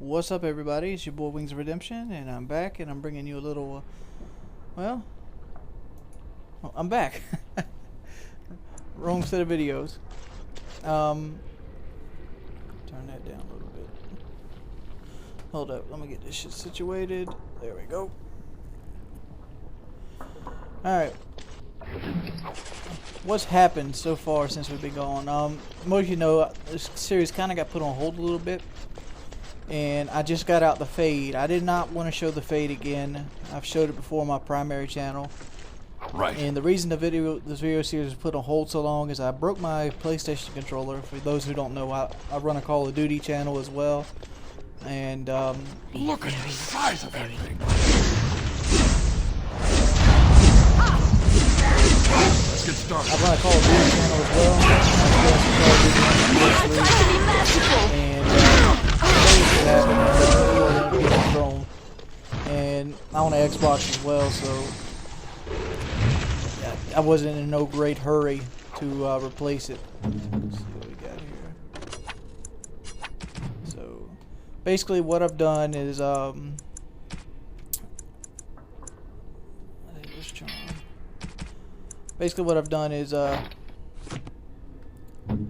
What's up, everybody? It's your boy Wings of Redemption, and I'm back, and I'm bringing you a little, well, I'm back. Wrong set of videos. Turn that down a little bit. Hold up, let me get this shit situated. There we go. Alright. What's happened so far since we've been gone? Most of you know, this series kind of got put on hold a little bit. And I just got out the fade. I did not want to show the fade again. I've showed it before on my primary channel. Right. And the reason this video series was put on hold so long is I broke my PlayStation controller. For those who don't know, I run a Call of Duty channel as well. And look at the size of that thing. Let's get started. I run a Call of Duty channel as well. And I own an Xbox as well, so I wasn't in no great hurry to replace it. Let's see what we got here. So basically what I've done is I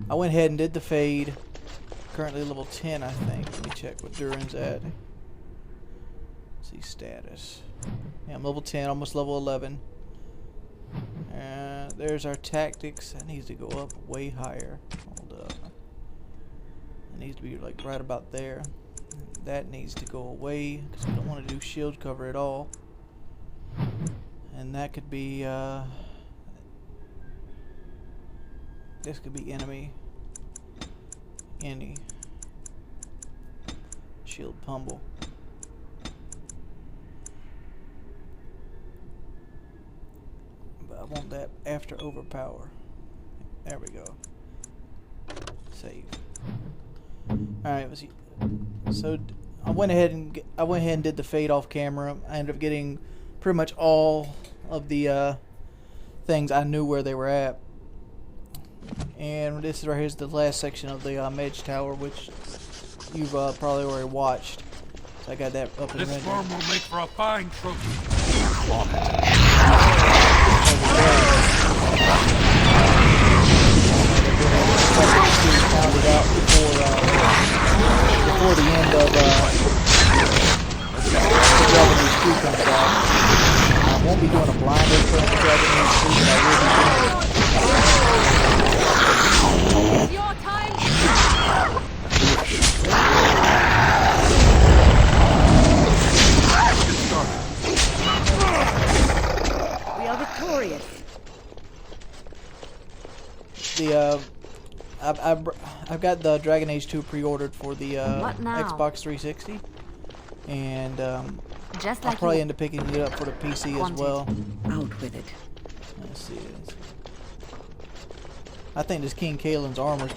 went ahead and did the fade. Currently level 10, I think. Let me check what Duran's at. Let's see status. Yeah, I'm level 10, almost level 11. And there's our tactics. That needs to go up way higher. Hold up. It needs to be like right about there. That needs to go away because we don't want to do shield cover at all. And that could be this could be enemy. Any shield pummel. But I want that after overpower. There we go. Save. Alright, let's see. So I went ahead and did the fade off camera. I ended up getting pretty much all of the things I knew where they were at. And this right here is the last section of the Medge Tower, which you've probably already watched. So I got that up and running. This farm will make for a fine trophy. Before the end of the Japanese crew comes out. I won't be doing a blinder for the Japanese crew, but I will be doing your time. We are victorious. I've got the Dragon Age 2 pre-ordered for the Xbox 360, and Just I'll like probably end up picking it up for the PC as well. Out with it. Let's see. I think this King Kaelin's armor is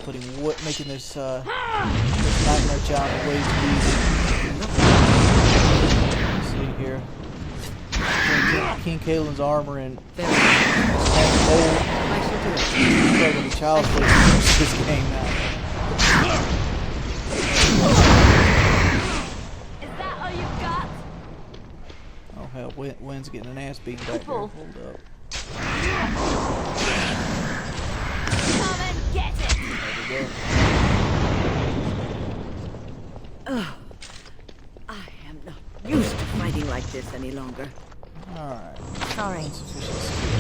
making this nightmare challenge way too easy. Let's see here. King Kaelin's armor and gold. It's like gonna be child's play this game now. Is that all you got? Oh hell, Wynn's getting an ass beat back here. Hold up. Come and get it. There we go. Oh, I am not used to fighting like this any longer. Alright. Sorry. Insufficient skill.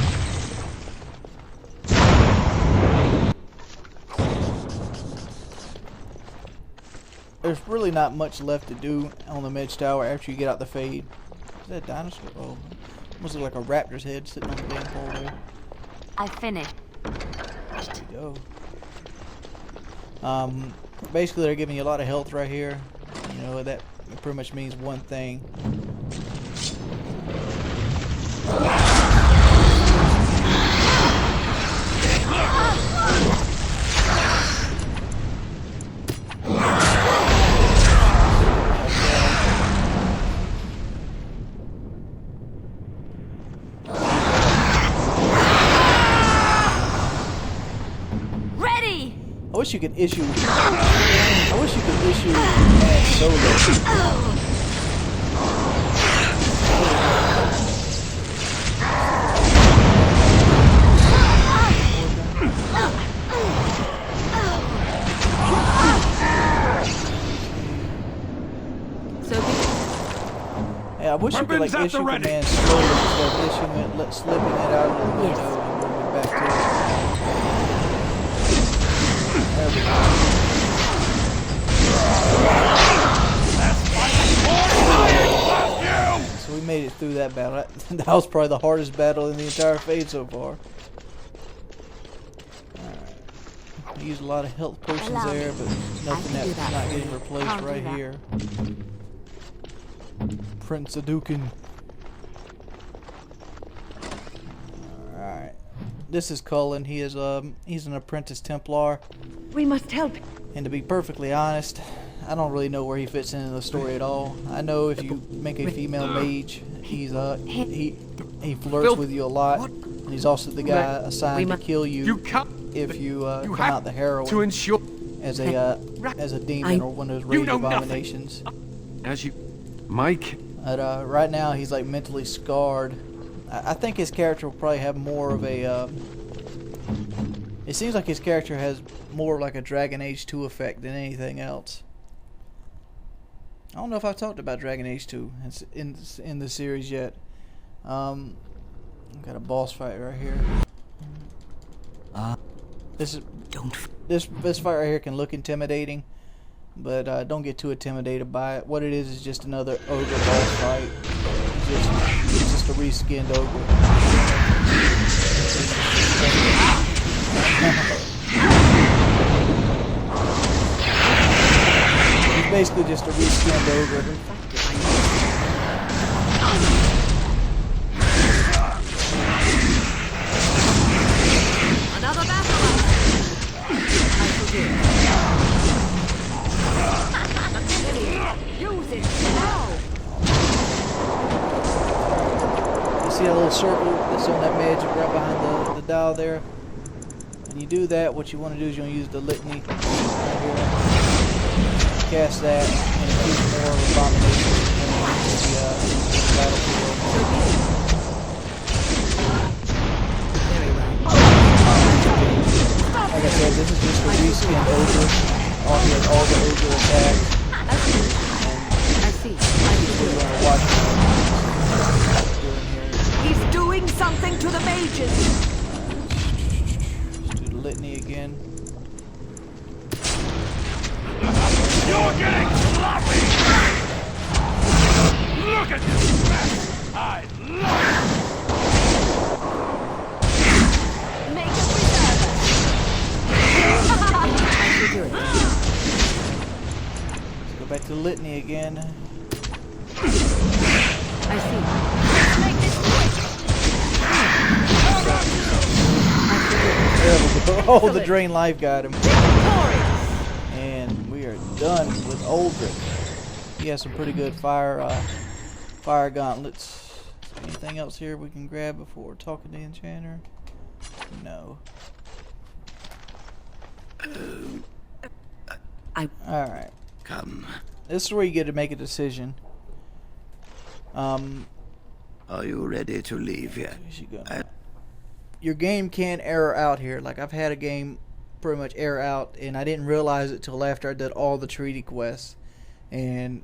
There's really not much left to do on the Medge Tower after you get out the fade. Is that a dinosaur? Oh, almost look like a raptor's head sitting on the damn pole there. I finished. There we go. Basically they're giving you a lot of health right here. You know, that pretty much means one thing. I wish you could issue. I I wish you could issue command solo. Yeah, I wish you could like Weapons at the issue ready. command slowly instead of issuing it, slipping it out of the window and moving back to it. There we go. So we made it through that battle. That was probably the hardest battle in the entire phase so far. I used a lot of health potions there, but nothing that's not getting replaced right here. Prince Hadouken. Alright. This is Cullen. He is he's an apprentice Templar. We must help. And to be perfectly honest, I don't really know where he fits into the story at all. I know if you make a female mage, he's he flirts with you a lot. And he's also the guy assigned to kill you if you come out the heroine to ensure as a demon or one of those rage abominations. as you, Mike. But right now he's like mentally scarred. I think his character will probably have more of a. It seems like his character has more of like a Dragon Age 2 effect than anything else. I don't know if I've talked about Dragon Age 2 in the series yet. Got a boss fight right here. This fight right here can look intimidating, but don't get too intimidated by it. What it is just another ogre boss fight. It's just a reskinned ogre. It's basically just a reskinned ogre. Another battle. I forgive. Use it now. You see that little circle that's on that magic right behind the dial there? When you do that, what you want to do is you want to use the litany right here. Cast that, and it gives more abominations in the battlefield. Like I said, this is just a reskinned ogre. All the ogre attacks. I see. We're going to watch He's doing something to the mages. Let's do the litany again. You're getting sloppy! Look at this mess! I love Make a preserver. I should do it. Let's go back to the litany again. I see. Make this quick. There we go. Oh, the drain life got him. And we are done with Uldric. He has some pretty good fire gauntlets. Anything else here we can grab before talking to the enchanter? No. Alright. Come. This is where you get to make a decision. Are you ready to leave yet? You should go. Your game can error out here. Like I've had a game pretty much error out, and I didn't realize it till after I did all the treaty quests, and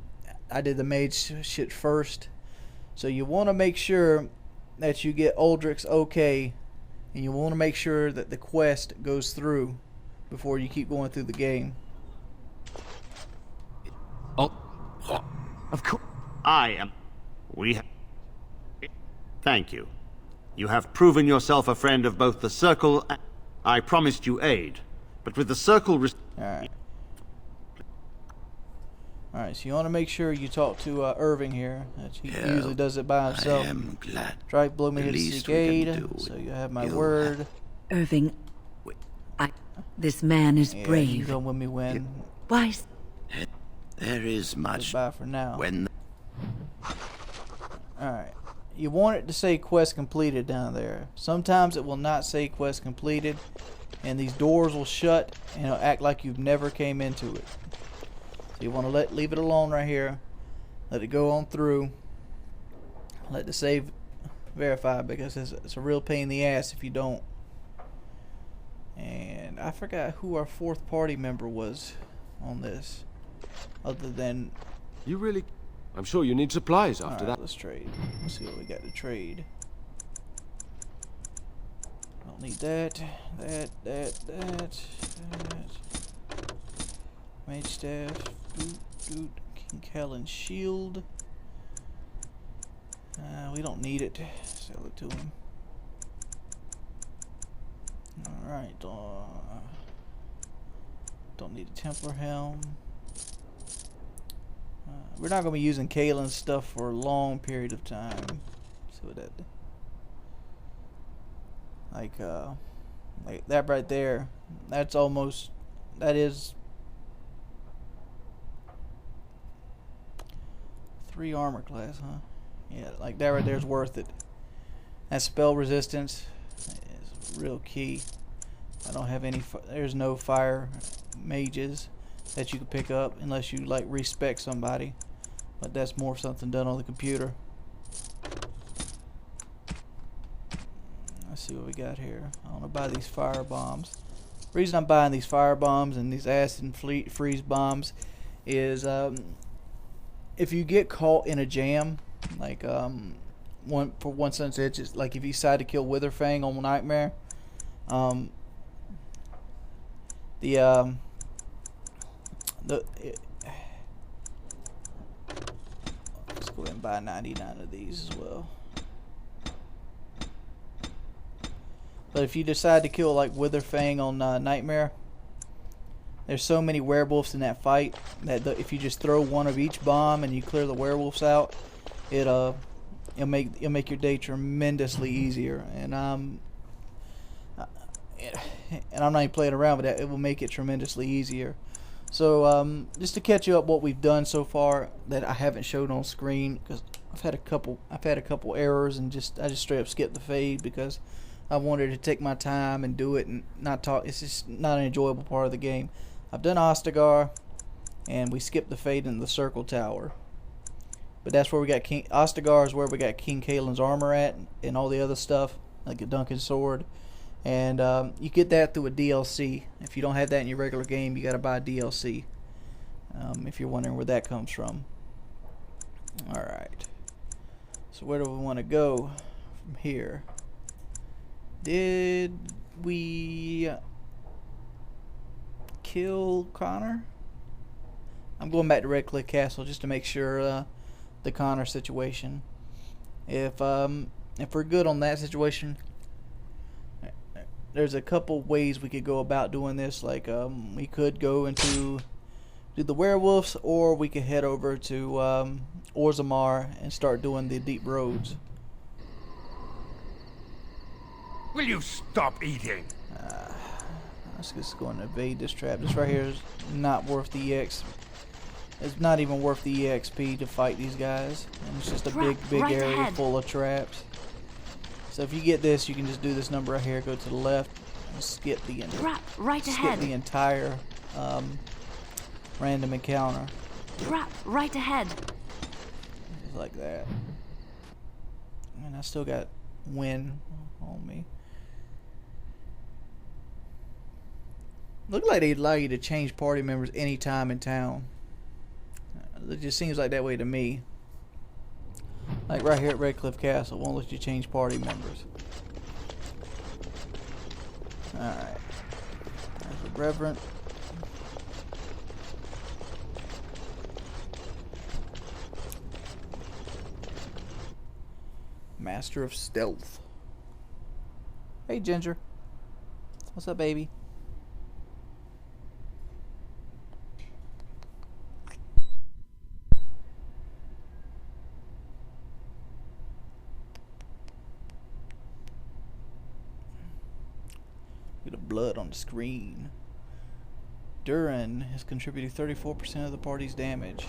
I did the mage shit first. So you want to make sure that you get Uldric's okay, and you want to make sure that the quest goes through before you keep going through the game. Oh, of course. I am. We have. Thank you. You have proven yourself a friend of both the Circle and... I promised you aid, but with the Circle... Alright. Alright, so you want to make sure you talk to Irving here. He usually does it by himself. I am glad. Try blow me The to least seek we can aid, do so you have my you word. Irving, this man is Yeah, you brave. come with me when. Wise. There is much Goodbye for now. when... Alright. You want it to say quest completed down there. Sometimes it will not say quest completed, and these doors will shut and it'll act like you've never came into it. You want to leave it alone right here. Let it go on through. Let the save verify, because it's a real pain in the ass if you don't. And I forgot who our fourth party member was on this, other than. You really... I'm sure you need supplies after Alright, that. let's trade. Let's see what we got to trade. Don't need that. Mage staff. Doot. King Callan shield. We don't need it. Sell it to him. Alright. Don't need a Templar helm. We're not going to be using Kalen's stuff for a long period of time. See what that... Like that right there. That's almost... That is... 3 armor class, huh? Yeah, like that right there is worth it. That spell resistance is real key. I don't have any... There's no fire mages that you can pick up unless you like respec somebody, but that's more something done on the computer. Let's see what we got here. I want to buy these fire bombs. The reason I'm buying these fire bombs and these acid freeze bombs is if you get caught in a jam, like for one sense, it's just like if you decide to kill Witherfang on Nightmare, let's go ahead and buy 99 of these as well. But if you decide to kill like Witherfang on Nightmare, there's so many werewolves in that fight that if you just throw one of each bomb and you clear the werewolves out, it'll make your day tremendously easier. And I'm not even playing around with that. It will make it tremendously easier. So just to catch you up, what we've done so far that I haven't showed on screen, because I've had a couple errors and I just straight up skipped the fade because I wanted to take my time and do it and not talk. It's just not an enjoyable part of the game. I've done Ostagar, and we skipped the fade in the Circle Tower. But that's where we got Ostagar is where we got King Kalen's armor at, and all the other stuff, like a Duncan sword. And you get that through a DLC. If you don't have that in your regular game, you got to buy a DLC. If you're wondering where that comes from. Alright. So where do we want to go from here? Did we kill Connor? I'm going back to Red Cliff Castle just to make sure the Connor situation. If we're good on that situation, there's a couple ways we could go about doing this. Like we could go into do the werewolves, or we could head over to Orzammar and start doing the deep roads. Will you stop eating? Let's just go and evade this trap. This right here is not worth the EX. It's not even worth the EXP to fight these guys. And it's just a big right area ahead. full of traps. So if you get this, you can just do this number right here. Go to the left and skip the entire random encounter. Trap right ahead. Just like that. And I still got win on me. Look like they allow you to change party members anytime in town. It just seems like that way to me. Like right here at Red Cliff Castle, won't let you change party members. Alright. There's a Reverend. Master of Stealth. Hey Ginger. What's up, baby? Look at the blood on the screen. Durin has contributed 34% of the party's damage.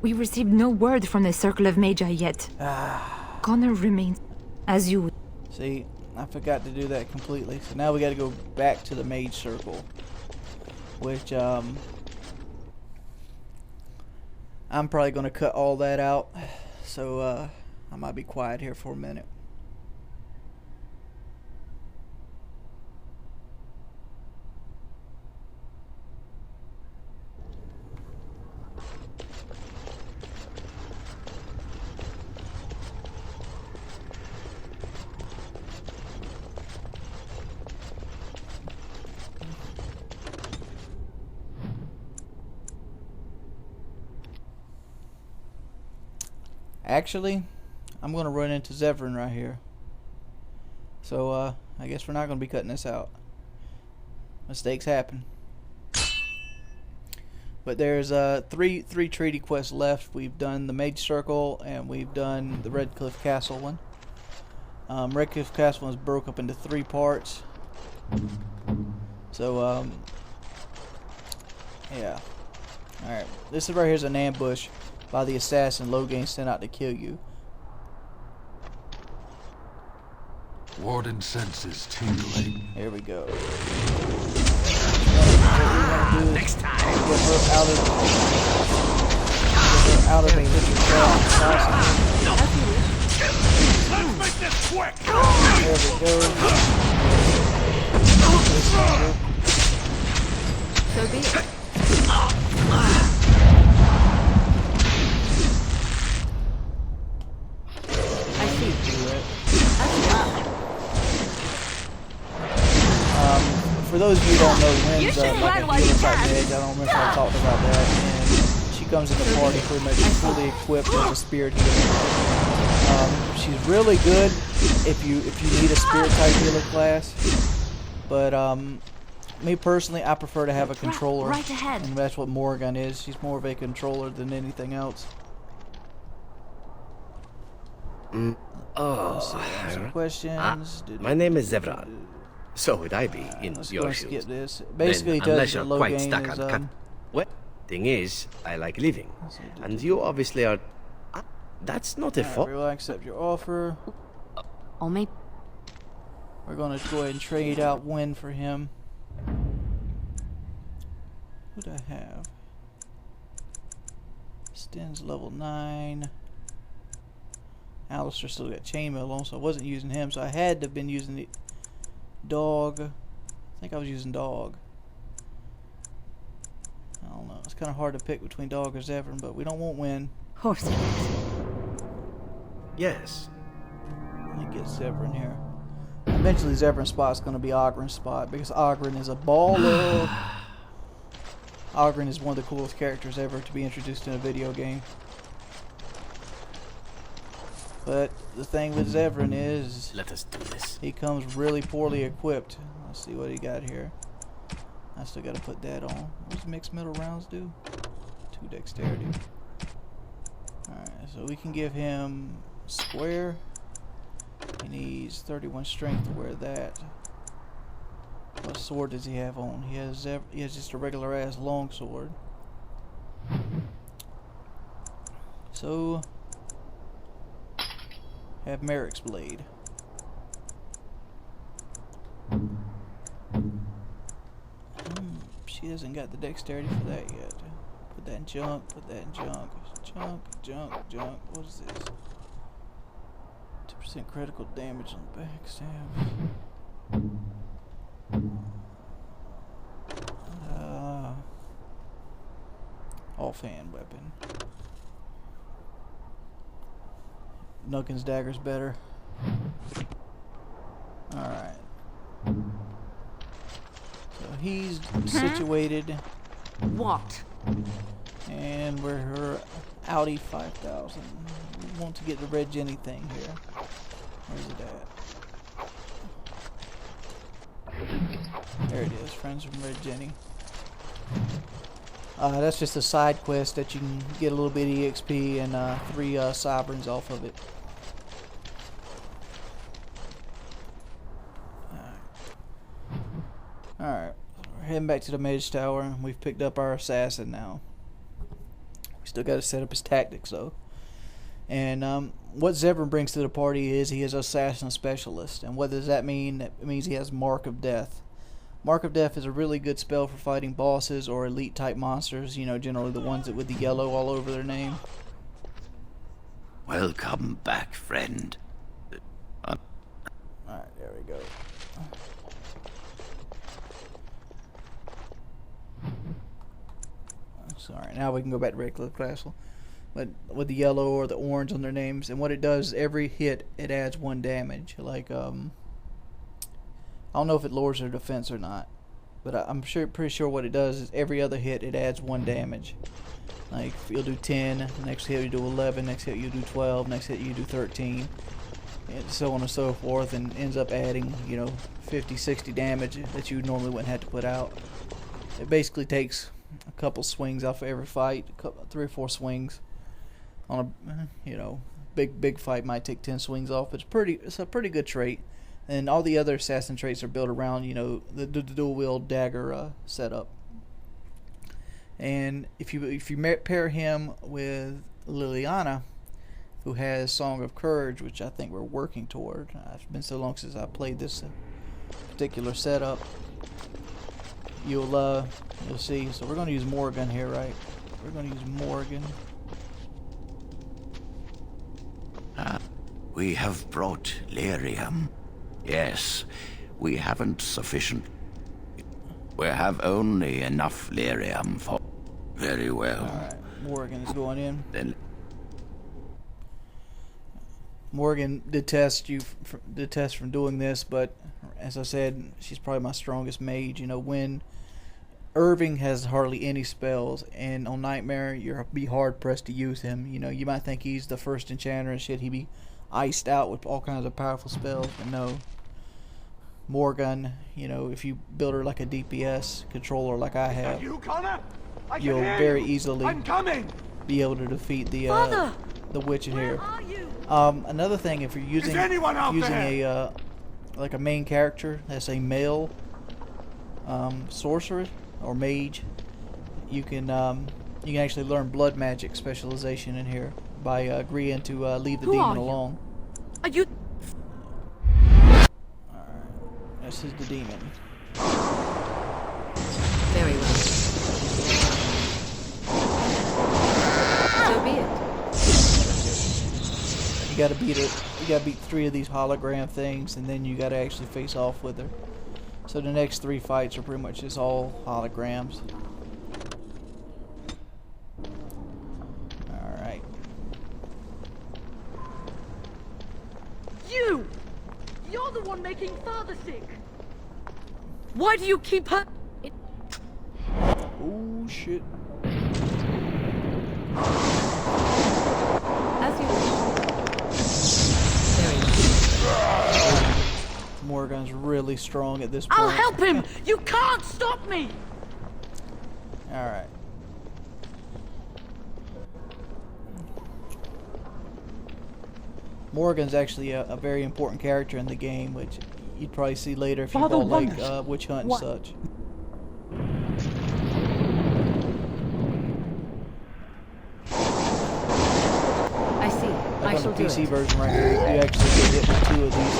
We received no word from the Circle of Magi yet. Connor remains as you. See, I forgot to do that completely. So now we got to go back to the mage circle, which I'm probably going to cut all that out. So I might be quiet here for a minute. Actually, I'm going to run into Zevran right here. So, I guess we're not going to be cutting this out. Mistakes happen. But there's three treaty quests left. We've done the Mage Circle, and we've done the Redcliffe Castle one. Redcliffe Castle was broke up into 3 parts. So, yeah. Alright, this is right here is an ambush by the assassin Logain sent out to kill you. Warden senses tingling. Here we go. Next time. Get her out of the Let's make this quick! There we go. So be it. For those of you who don't know, Lynn's You should like run a while you healer type can. mage. I don't remember if I talked about that. And she comes in the party pretty much fully equipped as a spirit healer. She's really good if you need a spirit type healer class. But me personally, I prefer to have a controller, Right ahead. and that's what Morgan is. She's more of a controller than anything else. Some questions. My name is Zevran. So would I be in Let's your go shoes. skip this. Basically, Then, it unless does you're quite Logain stuck is, on cut. Well, thing is, I like living, and you obviously are. That's not a fault. Alright, I accept your offer. Or maybe. We're gonna go ahead and trade out Win for him. Who do I have? Sten's level 9. Alistair still got chainmail on, so I wasn't using him, so I had to have been using the dog. I think I was using dog. I don't know. It's kind of hard to pick between dog or Zevran, but we don't want Win. Horse. Yes. Let me get Zevran here. Eventually, Zevran's spot's going to be Ogren's spot because Ogren is a baller. Ogren is one of the coolest characters ever to be introduced in a video game. But the thing with Zevran is Let us do this. he comes really poorly equipped. Let's see what he got here. I still got to put that on. What does mixed middle rounds do? 2 dexterity. Alright, so we can give him square. He needs 31 strength to wear that. What sword does he have on? He has just a regular ass long sword. So have Merrick's blade. She hasn't got the dexterity for that yet. Put that in junk, put that in junk. Junk. What is this? 2% critical damage on the backstab. Offhand weapon. Nucken's dagger's better. Alright. So he's situated. What? And we're her Audi 5000. We want to get the Red Jenny thing here. Where's it at? There it is, friends from Red Jenny. That's just a side quest that you can get a little bit of EXP and 3 sovereigns off of it. Alright, we're heading back to the Mage Tower. We've picked up our assassin now. We still got to set up his tactics though. And what Zevran brings to the party is he is an assassin specialist. And what does that mean? It means he has Mark of Death. Mark of Death is a really good spell for fighting bosses or elite type monsters, you know, generally the ones that with the yellow all over their name. Welcome back, friend. Alright, there we go. Sorry, now we can go back to Redcliffe Castle. But with the yellow or the orange on their names, and what it does, every hit it adds 1 damage. Like I don't know if it lowers their defense or not, but I'm pretty sure what it does is every other hit it adds 1 damage. Like you'll do 10, next hit you do 11, next hit you do 12, next hit you do 13, and so on and so forth, and ends up adding, you know, 50, 60 damage that you normally wouldn't have to put out. It basically takes a couple swings off of every fight, 3 or 4 swings. On a, you know, big fight might take 10 swings off. It's a pretty good trait, and all the other assassin traits are built around, you know, the dual wield dagger setup. And if you pair him with Liliana, who has Song of Courage, which I think we're working toward. It's been so long since I played this particular setup. You'll see. So we're going to use Morgan here, right? We're going to use Morgan. We have brought lyrium. Yes, we haven't sufficient. We have only enough lyrium for... Very well. Alright, Morgan is going in. Then Morgan detests from doing this, but as I said, she's probably my strongest mage. You know, when Irving has hardly any spells, and on Nightmare, you'll be hard pressed to use him. You know, you might think he's the first enchanter and shit. He'd be iced out with all kinds of powerful spells, but no. Morgan, you know, if you build her like a DPS controller like I have, You, Connor? I can you'll hear very you. easily I'm coming. be able to defeat the witch in Where here. are you? Another thing, if you're using anyone out a like a main character that's a male sorcerer or mage, you can actually learn blood magic specialization in here by agreeing to leave the Who are demon you? alone. Are you? Alright, this is the demon. Very well. So be it. You gotta beat it. You gotta beat 3 of these hologram things, and then you gotta actually face off with her. So the next 3 fights are pretty much just all holograms. Alright. You're the one making Father sick. Why do you keep her? Oh shit. As you wish. Very well. Morgan's really strong at this point. I'll help him. You can't stop me. Alright. Morgan's actually a very important character in the game, which you'd probably see later if you Father bought like wonders. Witch Hunt and What? such. I see. Like I on shall the do PC it. version right here, you actually get hit with 2 of these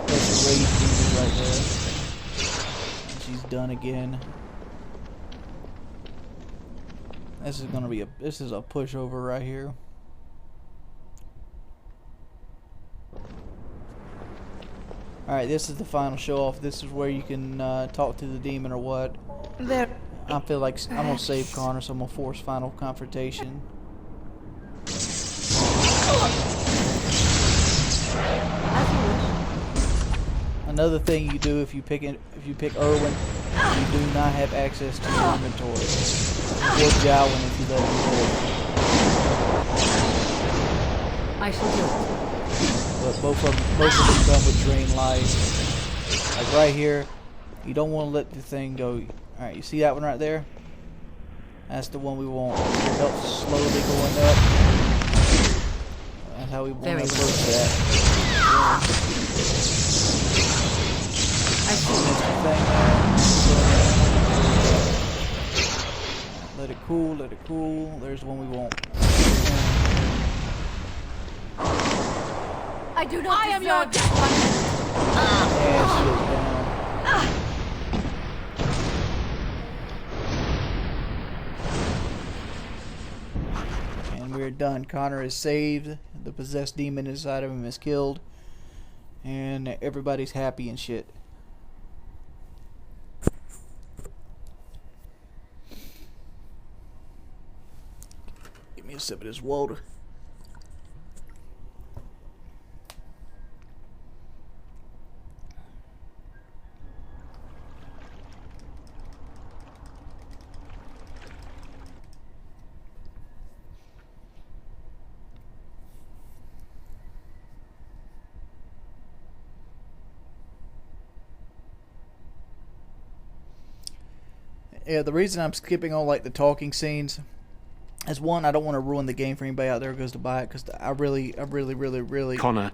those rage demons right there. And she's done again. This is gonna be a pushover right here. Alright, this is the final show off. This is where you can talk to the demon or what. There. I feel like I'm gonna save Connor, so I'm gonna force final confrontation. As you wish. Another thing you do if you pick Irwin, you do not have access to your inventory. Or Jowen if you let him I shall do it. live. But both of them come with drain life. Like right here, you don't want to let the thing go. Alright, you see that one right there? That's the one we want. It helps slowly going up. That's how we want to Very approach well. that. I see. Let it cool, let it cool. There's the one we want. I do not. I am your Yeah, shield's down. And we're done. Connor is saved. The possessed demon inside of him is killed. And everybody's happy and shit. Give me a sip of this water. Yeah, the reason I'm skipping on like the talking scenes is one, I don't want to ruin the game for anybody out there who goes to buy it, because I really Connor.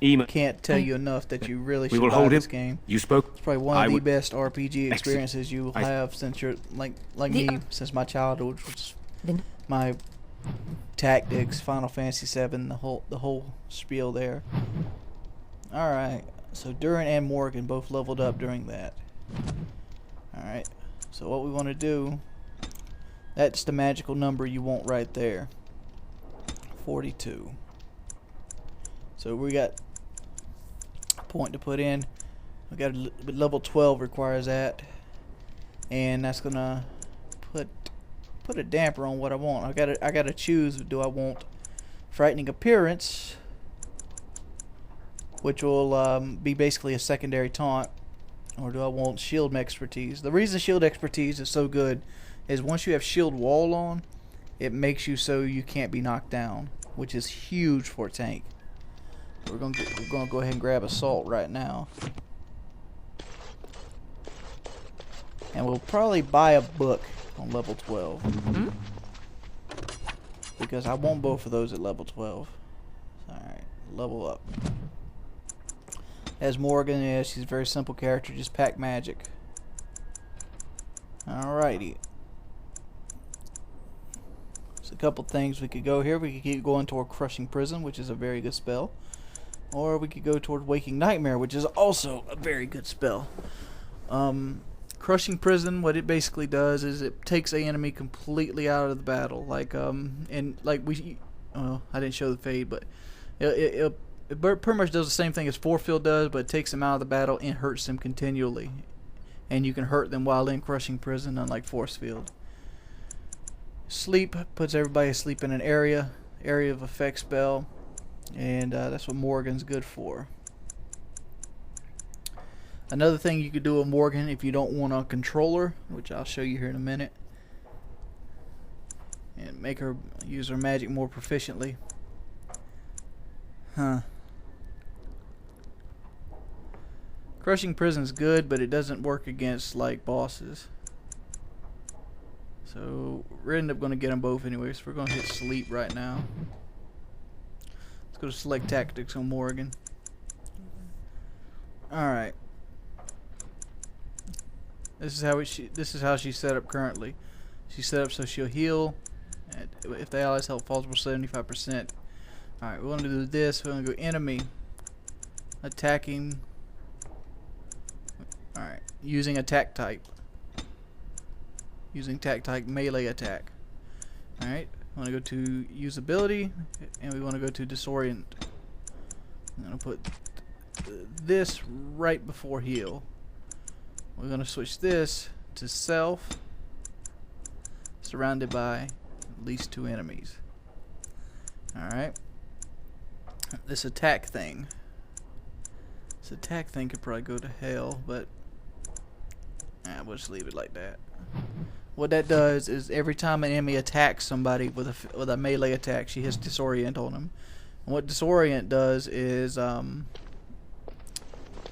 Ema. can't tell you enough that you really We should will buy hold this him. game. You spoke. It's probably one of I the would- best RPG experiences you will I- have since you're like The- me, since my childhood, which was Then my tactics, Final Fantasy VII, the whole spiel there. All right, so Duran and Morgan both leveled up during that. All right, so what we want to do, that's the magical number you want right there, 42. So we got a point to put in. We got level 12 requires that, and that's gonna put a damper on what I want. I gotta choose. Do I want frightening appearance, which will be basically a secondary taunt, or do I want shield expertise? The reason shield expertise is so good is once you have shield wall on, it makes you so you can't be knocked down, which is huge for a tank. We're gonna go ahead and grab assault right now, and we'll probably buy a book on level 12 because I want both of those at level 12. All right, level up. As Morgan is, she's a very simple character, just pack magic. Alrighty. There's a couple things we could go here. We could keep going toward Crushing Prison, which is a very good spell. Or we could go toward Waking Nightmare, which is also a very good spell. Crushing Prison, what it basically does is it takes the enemy completely out of the battle. Like, and like I didn't show the fade, but it pretty much does the same thing as Force Field does, but it takes them out of the battle and hurts them continually. And you can hurt them while in Crushing Prison, unlike Force Field. Sleep puts everybody asleep in an area of effect spell, and that's what Morgan's good for. Another thing you could do with Morgan if you don't want a controller, which I'll show you here in a minute, and make her use her magic more proficiently. Crushing Prison's good, but it doesn't work against like bosses. So we're end up going to get them both anyway, so we're going to hit sleep right now. Let's go to select tactics on Morgan. Alright. This is how she's set up currently. She's set up so she'll heal if the allies' health falls below 75%. Alright, we want to do this. We're going to go enemy, attacking. Alright, using attack type. Using attack type melee attack. Alright, we want to go to usability, and we want to go to disorient. I'm going to put this right before heal. We're going to switch this to self, surrounded by at least 2 enemies. Alright. This attack thing. This attack thing could probably go to hell, but we'll just leave it like that. What that does is every time an enemy attacks somebody with a melee attack, she hits disorient on them. And what disorient does is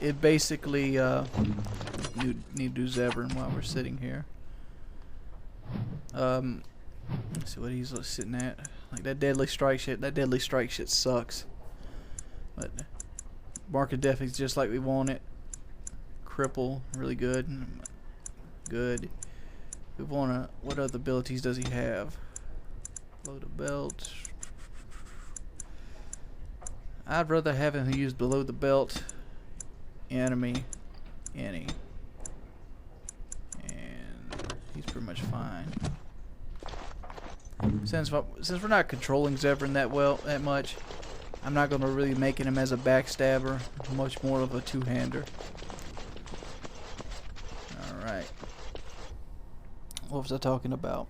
it basically you need to do Zevran while we're sitting here. Let's see what he's sitting at. Like that deadly strike shit. That deadly strike shit sucks. But Mark of Death is just like we want it. Cripple, really good. Good. We wanna. What other abilities does he have? Load a belt. I'd rather have him use below the belt enemy any. And he's pretty much fine. Since we're not controlling Zevran that much, I'm not going to really making him as a backstabber, much more of a two-hander. Alright. What was I talking about?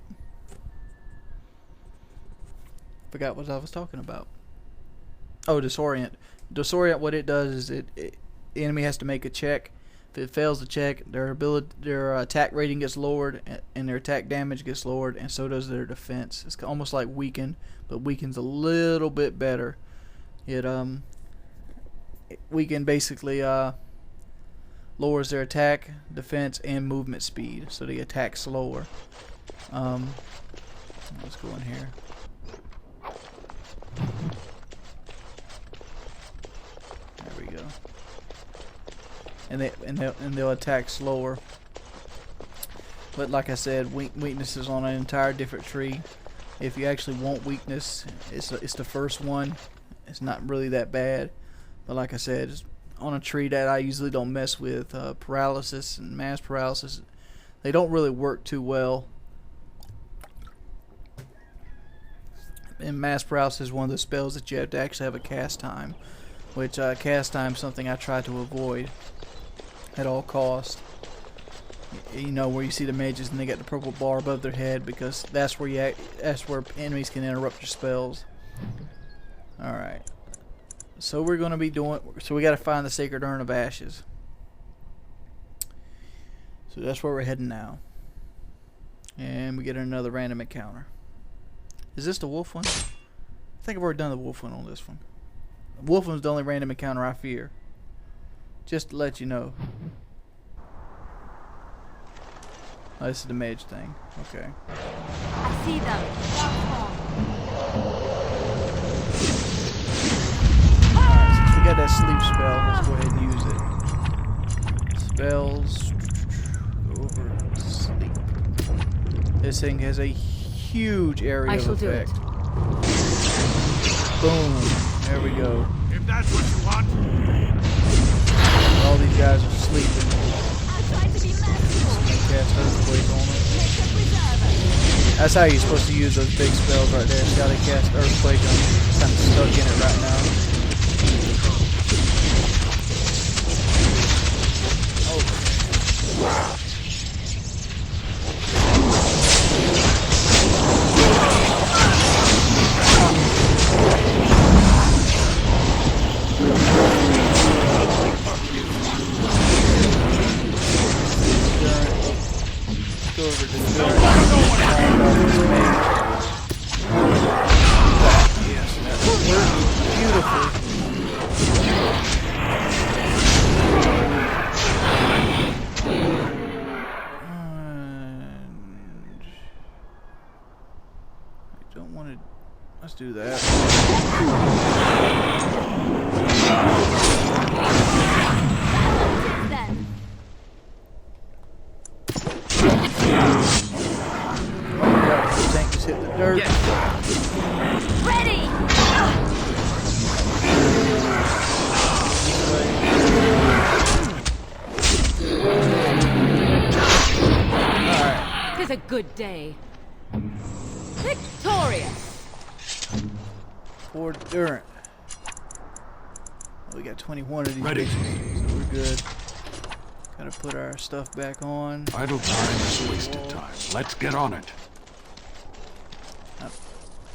Forgot what I was talking about. Oh, disorient. Disorient, what it does is the enemy has to make a check. If it fails the check, their attack rating gets lowered, and their attack damage gets lowered, and so does their defense. It's almost like weaken, but weaken's a little bit better. Weaken basically lowers their attack, defense, and movement speed, so they attack slower. Let's go in here. There we go. And they'll attack slower. But like I said, weakness is on an entire different tree. If you actually want weakness, it's the first one. It's not really that bad. But like I said, it's on a tree that I usually don't mess with. Paralysis and mass paralysis, they don't really work too well. And mass paralysis is one of the spells that you have to actually have a cast time, which cast time is something I try to avoid at all costs. You know, where you see the mages and they got the purple bar above their head, because that's where enemies can interrupt your spells. All right. So we're going to be doing. So we got to find the Sacred Urn of Ashes. So that's where we're heading now. And we get another random encounter. Is this the wolf one? I think I've already done the wolf one on this one. The wolf one's the only random encounter I fear. Just to let you know. Oh, this is the mage thing. Okay. I see them. Alright, since we got that sleep spell, let's go ahead and use it. Spells. Go over sleep. This thing has a huge area of effect. Boom. There we go. If that's what you want. All these guys are sleeping. I tried to be merciful. Cast Earthquake on them. Make them preserve us. That's how you're supposed to use those big spells right there. You gotta cast Earthquake on them. I'm stuck in it right now. Oh. Go over to the door. Yes, that worked beautifully. I don't want to. Let's do that. Then. The tank just hit the dirt. Ready! Alright. Tis a good day. Victorious! Poor Durant. We got 21 of these Ready. bitches, so we're good. Gotta put our stuff back on. Idle time is wasted time. Let's get on it.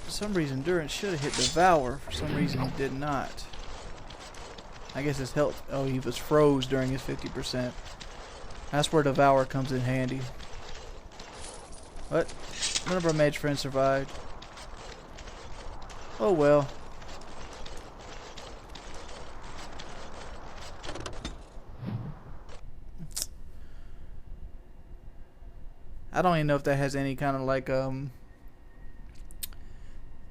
For some reason, Durant should have hit Devour. For some reason, he did not. I guess his health. Oh, he was froze during his 50%. That's where Devour comes in handy. But none of our mage friends survived. Oh well. I don't even know if that has any kind of like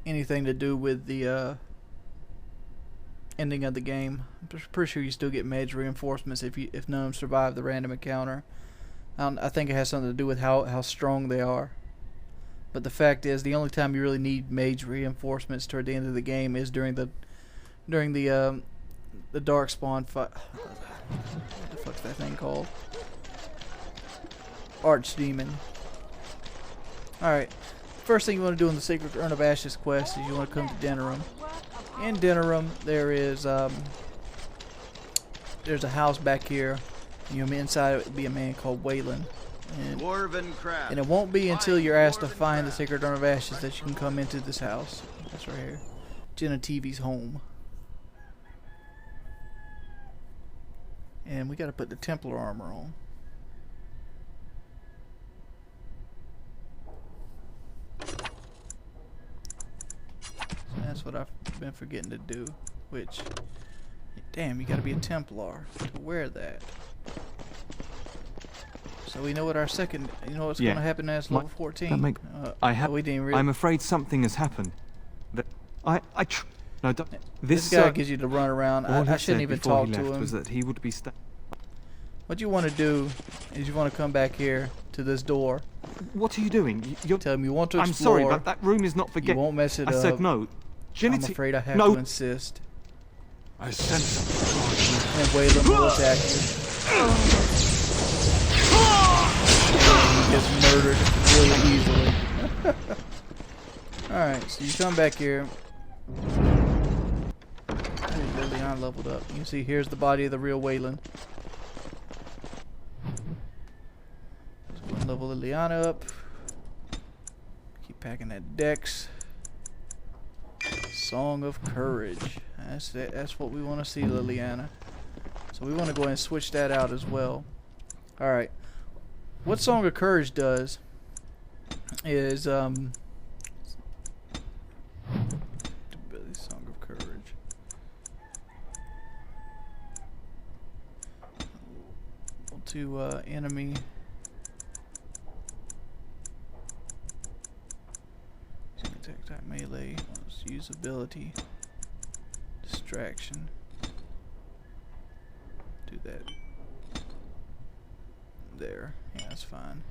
anything to do with the ending of the game. I'm pretty sure you still get mage reinforcements if none of them survive the random encounter. I think it has something to do with how strong they are. But the fact is, the only time you really need mage reinforcements toward the end of the game is during the during the darkspawn fight. What the fuck's that thing called? Archdemon. Alright. First thing you want to do in the Sacred Urn of Ashes quest is you want to come to Denerim. In Denerim, there's a house back here. You know, inside it would be a man called Waylon. And it won't be until you're asked to find the Sacred Urn of Ashes that you can come into this house. That's right here. Genetivi's home. And we gotta put the Templar armor on. So that's what I've been forgetting to do. Which, damn, you gotta be a Templar to wear that. So we know what our second, you know what's gonna happen as level 14. We didn't really. I'm afraid something has happened. No, don't. This guy gives you to run around. I shouldn't even talk to him. Was that he would be What you want to do is you want to come back here to this door. What are you doing? You're telling me you want to explore. I'm sorry, but that room is not for You won't mess it up. I said no. I'm afraid I have to insist. I sense And Waylon will attack you. He gets murdered really easily. Alright, so you come back here. Liliana leveled up. You can see here's the body of the real Waylon. So we'll level Liliana up. Keep packing that dex. Song of Courage. That's what we want to see, Liliana. So we want to go ahead and switch that out as well. Alright. What Song of Courage does is Song of Courage. To enemy. Attack type melee. Let's use ability. Distraction. Do that. There. Yeah, that's fine.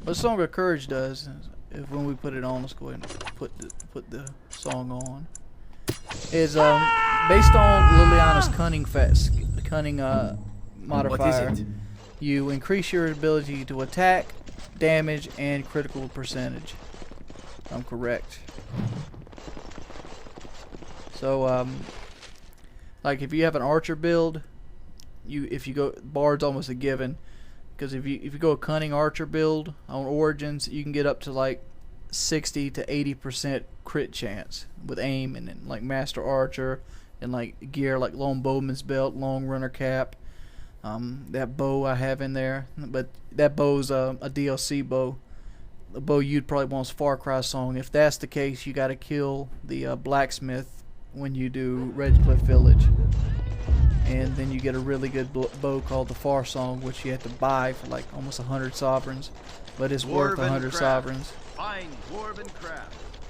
What Song of Courage does is when we put it on, let's go ahead and put the song on. Is based on Liliana's cunning modifier. What is it? You increase your ability to attack, damage, and critical percentage. I'm correct. So like if you have an archer build, if you go bard's almost a given, because if you go a cunning archer build on Origins, you can get up to like 60 to 80% crit chance with aim, and then like master archer and like gear like long bowman's belt, long runner cap. That bow I have in there, but that bow's a DLC bow. The bow you'd probably want is Far Cry Song. If that's the case, you gotta kill the blacksmith when you do Redcliffe Village. And then you get a really good bow called the Far Song, which you have to buy for like almost 100 sovereigns. But it's worth 100 sovereigns.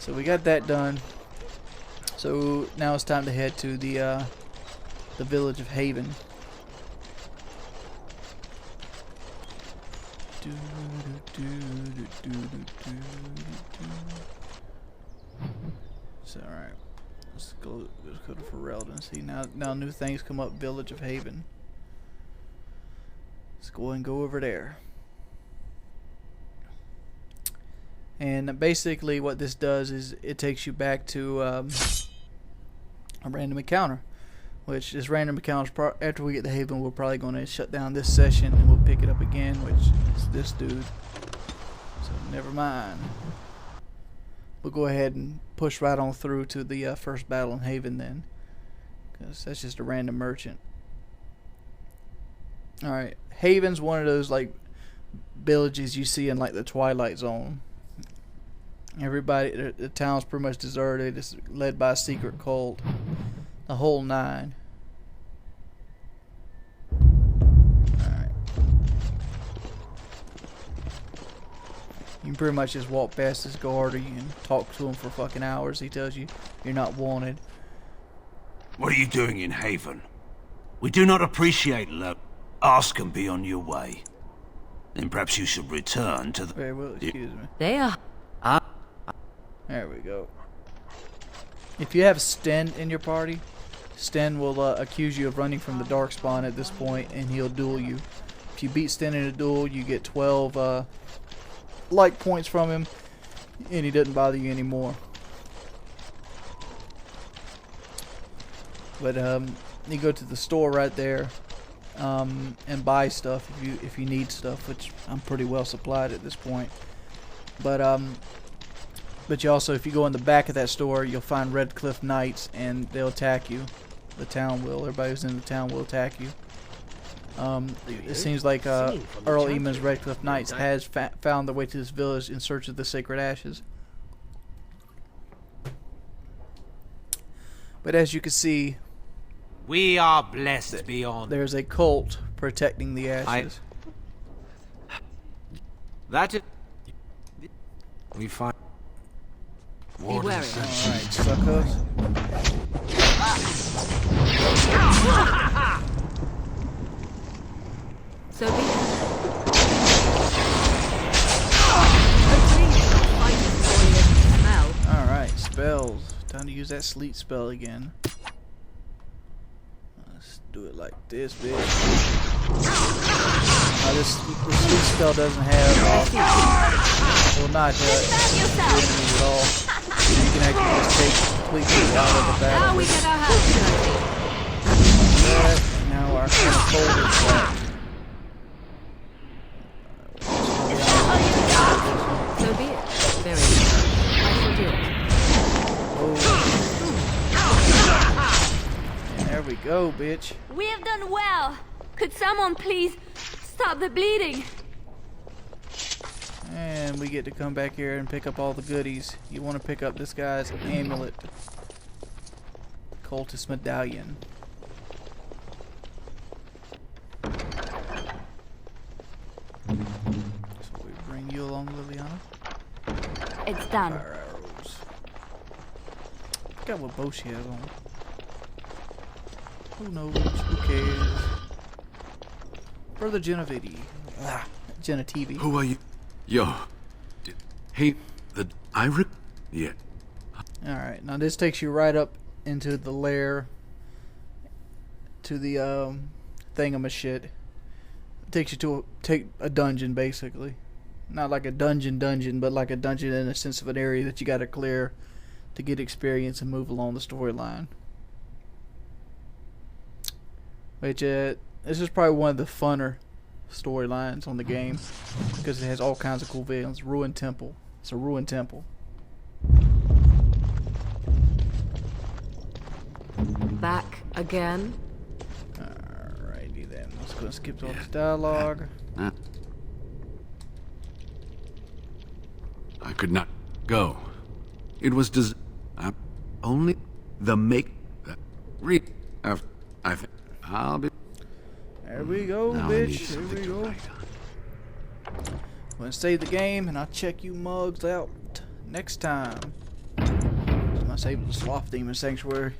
So we got that done. So now it's time to head to the village of Haven. So alright, let's go to Ferelden and see now new things come up. Village of Haven. Let's go and go over there. And basically what this does is it takes you back to a random encounter. Which this random encounter, after we get to Haven, we're probably going to shut down this session and we'll pick it up again, which is this dude. So never mind. We'll go ahead and push right on through to the first battle in Haven then, because that's just a random merchant. Alright, Haven's one of those like villages you see in like the Twilight Zone. Everybody, the town's pretty much deserted. It's led by a secret cult. The whole nine. Alright. You can pretty much just walk past this guard, or you can talk to him for fucking hours. He tells you you're not wanted. What are you doing in Haven? We do not appreciate love. Ask and be on your way. Then perhaps you should return to the... Very well, excuse me. They are. There we go. If you have Sten in your party, Sten will accuse you of running from the Darkspawn at this point, and he'll duel you. If you beat Sten in a duel, you get 12 like points from him, and he doesn't bother you anymore. But you go to the store right there and buy stuff if you need stuff, which I'm pretty well supplied at this point. But you also, if you go in the back of that store, you'll find Redcliffe Knights, and they'll attack you. The town will. Everybody who's in the town will attack you. It seems like Earl Eamon's Redcliffe Knights has found their way to this village in search of the sacred ashes. But as you can see, we are blessed beyond. There's a cult protecting the ashes. That is. We find. Beware. Alright, suckers. So be it. Alright, spells. Time to use that sleep spell again. Let's do it like this, bitch. This sleep spell doesn't have will not hurt enemies at all. You can actually just take completely out of the battle. Now we get our hands dirty. That, and now our kind of fold is back. So be it. Very good. I shall do it. And there we go, bitch. We have done well. Could someone please stop the bleeding? And we get to come back here and pick up all the goodies. You want to pick up this guy's amulet. Cultist medallion. So we bring you along, Liliana. It's done. Fire arrows. Forgot what bow she has on. Who knows? Who cares? Brother Genevieve. Genetivi. Who are you? Yo. Hey, yeah. Alright, now this takes you right up into the lair to the thingamashit. It takes you to a dungeon, basically. Not like a dungeon, but like a dungeon in the sense of an area that you gotta clear to get experience and move along the storyline. Which, this is probably one of the funner storylines on the game because it has all kinds of cool villains. Ruined Temple. It's a ruined temple. Back again. Alrighty then. Let's go and skip all this dialogue. I could not go. It was only the make. I'll be. There we go, Now I need bitch. There something we to go. write on. I'm gonna save the game and I'll check you mugs out next time. I'm gonna save the Sloth Demon Sanctuary.